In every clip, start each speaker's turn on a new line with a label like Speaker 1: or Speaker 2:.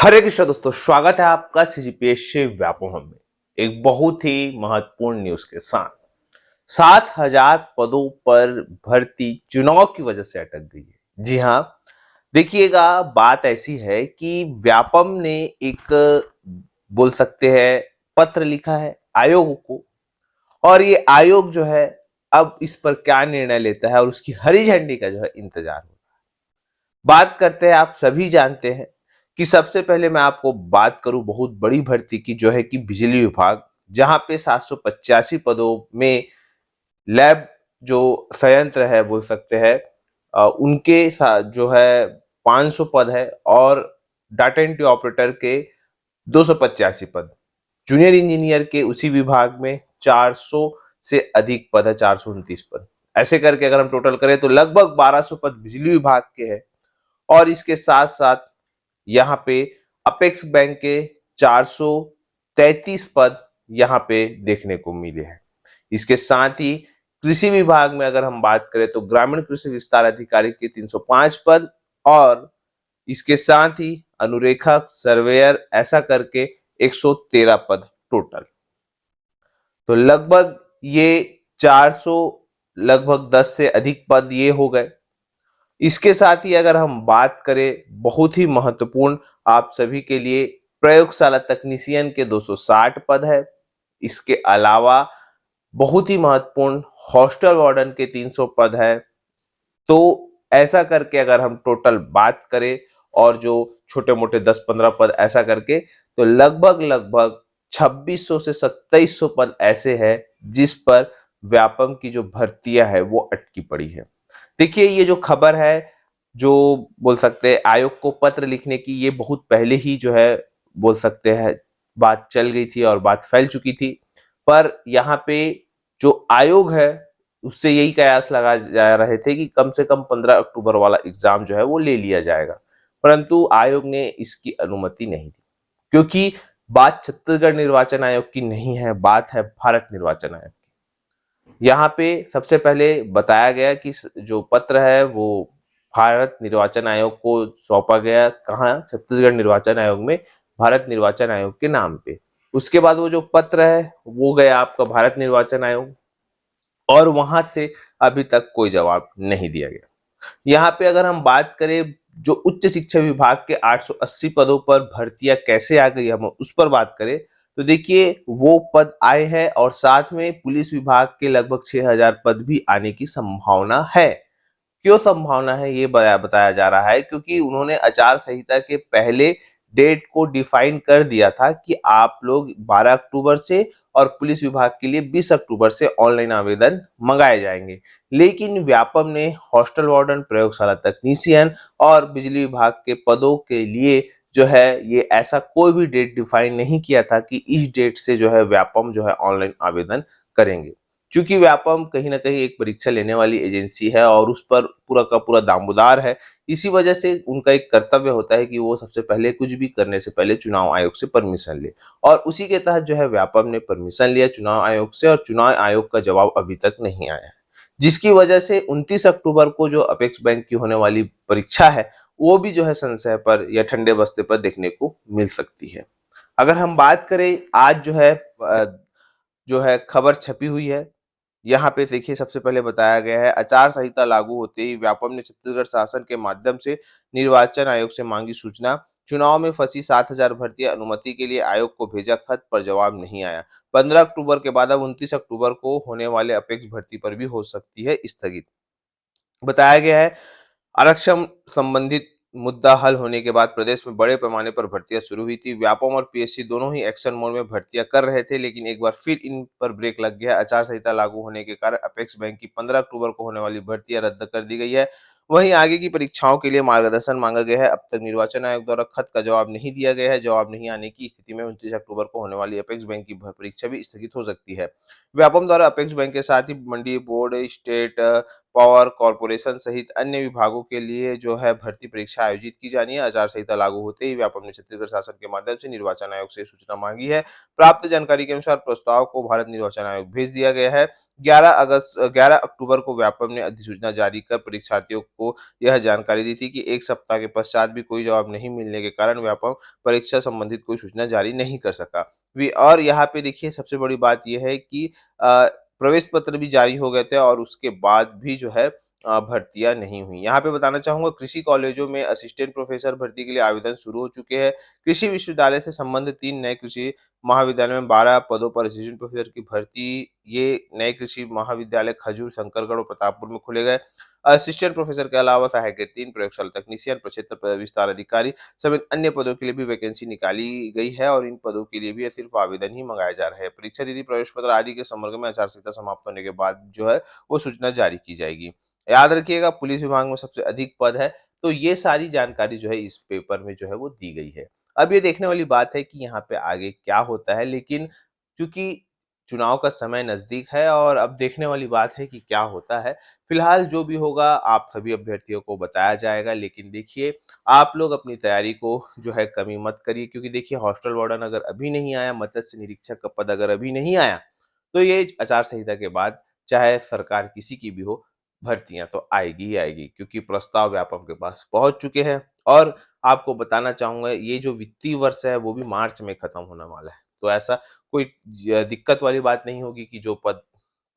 Speaker 1: हरे कृष्ण दोस्तों, स्वागत है आपका सीजीपीएससी व्यापम में एक बहुत ही महत्वपूर्ण न्यूज के साथ। 7,000 पदों पर भर्ती चुनाव की वजह से अटक गई है। जी हाँ, देखिएगा, बात ऐसी है कि व्यापम ने एक बोल सकते हैं पत्र लिखा है आयोग को, और ये आयोग जो है अब इस पर क्या निर्णय लेता है और उसकी हरी झंडी का जो है इंतजार हो। बात करते हैं, आप सभी जानते हैं कि सबसे पहले मैं आपको बात करूं बहुत बड़ी भर्ती की, जो है कि बिजली विभाग, जहां पे 785 पदों में लैब जो संयंत्र है बोल सकते हैं, उनके साथ जो है 500 पद है, और डाटा एंट्री ऑपरेटर के 285 पद, जूनियर इंजीनियर के उसी विभाग में 400 से अधिक पद है, 429 पद। ऐसे करके अगर हम टोटल करें तो लगभग 1200 पद बिजली विभाग के हैं। और इसके साथ साथ यहाँ पे अपेक्स बैंक के 433 पद यहाँ पे देखने को मिले हैं। इसके साथ ही कृषि विभाग में अगर हम बात करें तो ग्रामीण कृषि विस्तार अधिकारी के 305 पद, और इसके साथ ही अनुरेखक, सर्वेयर, ऐसा करके 113 पद टोटल। तो लगभग ये 400, लगभग 10 से अधिक पद ये हो गए। इसके साथ ही अगर हम बात करें, बहुत ही महत्वपूर्ण आप सभी के लिए, प्रयोगशाला तकनीशियन के 260 पद है। इसके अलावा बहुत ही महत्वपूर्ण हॉस्टल वार्डन के 300 पद है। तो ऐसा करके अगर हम टोटल बात करें, और जो छोटे मोटे 10-15 पद ऐसा करके, तो लगभग लगभग 2600 से 2700 पद ऐसे हैं जिस पर व्यापम की जो भर्तियां है वो अटकी पड़ी है। देखिए, ये जो खबर है, जो बोल सकते हैं आयोग को पत्र लिखने की, ये बहुत पहले ही जो है बोल सकते हैं बात चल गई थी और बात फैल चुकी थी। पर यहाँ पे जो आयोग है उससे यही कयास लगा जा रहे थे कि कम से कम 15 अक्टूबर वाला एग्जाम जो है वो ले लिया जाएगा, परंतु आयोग ने इसकी अनुमति नहीं दी, क्योंकि बात छत्तीसगढ़ निर्वाचन आयोग की नहीं है, बात है भारत निर्वाचन आयोग की। यहाँ पे सबसे पहले बताया गया कि जो पत्र है वो भारत निर्वाचन आयोग को सौंपा गया, कहाँ, छत्तीसगढ़ निर्वाचन आयोग में, भारत निर्वाचन आयोग के नाम पे। उसके बाद वो जो पत्र है वो गया आपका भारत निर्वाचन आयोग, और वहां से अभी तक कोई जवाब नहीं दिया गया। यहाँ पे अगर हम बात करें, जो उच्च शिक्षा विभाग के 880 पदों पर भर्तियां कैसे आ गई, हम उस पर बात करें, तो देखिए वो पद आए हैं, और साथ में पुलिस विभाग के लगभग 6000 पद भी आने की संभावना है। क्यों संभावना है ये बताया जा रहा है, क्योंकि उन्होंने आचार संहिता के पहले डेट को डिफाइन कर दिया था कि आप लोग 12 अक्टूबर से, और पुलिस विभाग के लिए 20 अक्टूबर से ऑनलाइन आवेदन मंगाए जाएंगे। लेकिन व्यापम ने हॉस्टल वार्डन, प्रयोगशाला तकनीशियन और बिजली विभाग के पदों के लिए जो है ये ऐसा कोई भी डेट डिफाइन नहीं किया था कि इस डेट से जो है व्यापम जो है ऑनलाइन आवेदन करेंगे। क्योंकि व्यापम कहीं ना कहीं एक परीक्षा लेने वाली एजेंसी है और उस पर पूरा का पूरा दामोदार है, इसी वजह से उनका एक कर्तव्य होता है कि वो सबसे पहले कुछ भी करने से पहले चुनाव आयोग से परमिशन ले। और उसी के तहत जो है व्यापम ने परमिशन लिया चुनाव आयोग से, और चुनाव आयोग का जवाब अभी तक नहीं आया है, जिसकी वजह से 29 अक्टूबर को जो अपेक्स बैंक की होने वाली परीक्षा है वो भी जो है संशय पर या ठंडे बस्ते पर देखने को मिल सकती है। अगर हम बात करें, आज जो है खबर छपी हुई है, यहाँ पे देखिए सबसे पहले बताया गया है, आचार संहिता लागू होते ही व्यापम ने छत्तीसगढ़ शासन के माध्यम से निर्वाचन आयोग से मांगी सूचना। चुनाव में फंसी 7,000 भर्ती अनुमति के लिए आयोग को भेजा खत, पर जवाब नहीं आया। 15 अक्टूबर के बाद अब 29 अक्टूबर को होने वाले अपेक्स भर्ती पर भी हो सकती है स्थगित। बताया गया है, आरक्षण संबंधित मुद्दा हल होने के बाद प्रदेश में बड़े पैमाने पर भर्तियां शुरू हुई थी। व्यापम और पीएससी दोनों ही एक्शन मोड में भर्तियां कर रहे थे, लेकिन एक बार फिर इन पर ब्रेक लग गया। आचार संहिता लागू होने के कारण अपेक्स बैंक की 15 अक्टूबर को होने वाली भर्तियां रद्द कर दी गई है। वहीं आगे की परीक्षाओं के लिए मार्गदर्शन मांगा गया है। अब तक निर्वाचन आयोग द्वारा खत का जवाब नहीं दिया गया है। जवाब नहीं आने की स्थिति में 29 अक्टूबर को होने वाली अपेक्स बैंक की परीक्षा भी स्थगित हो सकती है। व्यापम द्वारा अपेक्स बैंक के साथ ही मंडी बोर्ड, स्टेट पावर कॉरपोरेशन सहित अन्य विभागों के लिए जो है भर्ती परीक्षा आयोजित की जानी है। आचार संहिता लागू होते ही व्यापम ने छत्तीसगढ़ शासन के माध्यम से निर्वाचन आयोग से सूचना मांगी है। प्राप्त जानकारी के अनुसार प्रस्ताव को भारत निर्वाचन आयोग भेज दिया गया है। 11 अक्टूबर को व्यापम ने अधिसूचना जारी कर परीक्षार्थियों को यह जानकारी दी थी कि एक सप्ताह के पश्चात भी कोई जवाब नहीं मिलने के कारण व्यापम परीक्षा संबंधित कोई सूचना जारी नहीं कर सका। और यहाँ पे देखिए सबसे बड़ी बात यह है कि प्रवेश पत्र भी जारी हो गए थे और उसके बाद भी जो है भर्तियां नहीं हुई। यहाँ पे बताना चाहूंगा कृषि कॉलेजों में असिस्टेंट प्रोफेसर भर्ती के लिए आवेदन शुरू हो चुके हैं। कृषि विश्वविद्यालय से संबंधित 3 नए कृषि महाविद्यालय में 12 पदों पर असिस्टेंट प्रोफेसर की भर्ती ये नए कृषि महाविद्यालय खजूर, शंकरगढ़ और प्रतापपुर में खुले गए। असिस्टेंट प्रोफेसर के अलावा सहायक के 3, प्रयोगशाला तकनीशियन, प्रक्षेत्र विस्तार अधिकारी समेत अन्य पदों के लिए भी वैकेंसी निकाली गई है और इन पदों के लिए भी सिर्फ आवेदन ही मंगाए जा रहे हैं। परीक्षा तिथि, प्रवेश पत्र आदि के संपर्क में आचार संहिता समाप्त होने के बाद जो है वो सूचना जारी की जाएगी। याद रखिएगा पुलिस विभाग में सबसे अधिक पद है, तो ये सारी जानकारी जो है इस पेपर में जो है वो दी गई है। अब ये देखने वाली बात है कि यहाँ पे आगे क्या होता है, लेकिन चूंकि चुनाव का समय नजदीक है और अब देखने वाली बात है कि क्या होता है। फिलहाल जो भी होगा आप सभी अभ्यर्थियों को बताया जाएगा, लेकिन देखिए आप लोग अपनी तैयारी को जो है कमी मत करिए, क्योंकि देखिए हॉस्टल वार्डन अगर अभी नहीं आया, मत्स्य निरीक्षक का पद अगर अभी नहीं आया, तो ये आचार संहिता के बाद चाहे सरकार किसी की भी हो, भर्तियां तो आएगी ही आएगी, क्योंकि प्रस्ताव व्यापम के पास पहुंच चुके हैं। और आपको बताना चाहूंगा ये जो वित्तीय वर्ष है वो भी मार्च में खत्म होने वाला है, तो ऐसा कोई दिक्कत वाली बात नहीं होगी कि जो पद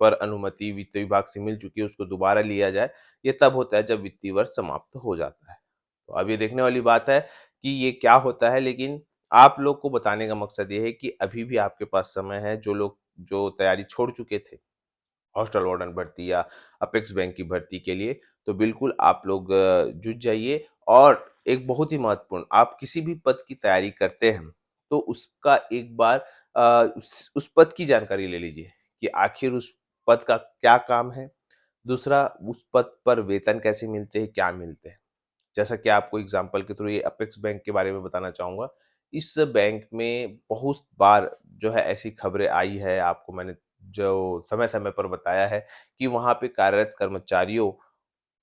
Speaker 1: पर अनुमति वित्त विभाग से मिल चुकी है उसको दोबारा लिया जाए। ये तब होता है जब वित्तीय वर्ष समाप्त हो जाता है। तो अब ये देखने वाली बात है कि ये क्या होता है, लेकिन आप लोग को बताने का मकसद ये है कि अभी भी आपके पास समय है। जो लोग जो तैयारी छोड़ चुके थे हॉस्टल वार्डन भर्ती या अपेक्स बैंक की भर्ती के लिए, तो बिल्कुल आप लोग जुट जाइए। और एक बहुत ही महत्वपूर्ण, आप किसी भी पद की तैयारी करते हैं तो उसका एक बार उस पद की जानकारी ले लीजिए कि आखिर उस पद का क्या काम है। दूसरा, उस पद पर वेतन कैसे मिलते हैं, क्या मिलते हैं। जैसा कि आपको एग्जांपल के थ्रू ये अपेक्स बैंक के बारे में बताना चाहूँगा। इस बैंक में बहुत बार जो है ऐसी खबरें आई है, आपको मैंने जो समय-समय पर बताया है कि वहाँ पे कार्यरत कर्मचारियों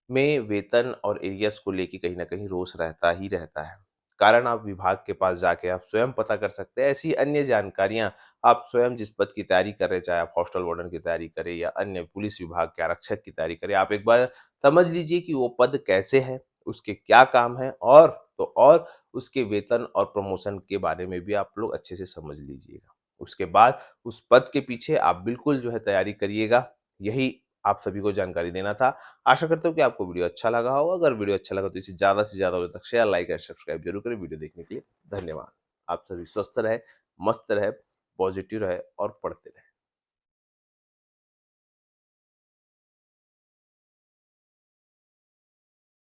Speaker 1: में वेतन और एरियर्स को लेके कहीं न कहीं रोष रहता ही रहता है। कारण आप विभाग के पास जाके आप स्वयं पता कर सकते हैं। ऐसी अन्य जानकारियाँ आप स्वयं जिस पद की तैयारी कर रहे हैं, चाहे आप हॉस्टल वार्डन की तैयारी करें या अन्य पुलिस विभाग के आरक्षक की तैयारी करें, आप एक बार समझ लीजिए कि वो पद कैसे है, उसके क्या काम है, और तो और उसके वेतन और प्रमोशन के बारे में भी आप लोग अच्छे से समझ लीजिएगा। उसके बाद उस पद के पीछे आप बिल्कुल जो है तैयारी करिएगा। यही आप सभी को जानकारी देना था। आशा करता हूँ कि आपको वीडियो अच्छा लगा होगा। अगर वीडियो अच्छा लगा तो इसे ज़्यादा से ज़्यादा लोगों तक शेयर, लाइक एंड सब्सक्राइब जरूर करें। वीडियो देखने के लिए धन्यवाद। आप सभी स्वस्थ रहे, मस्त रहे, पॉजिटिव रहे और पढ़ते रहे।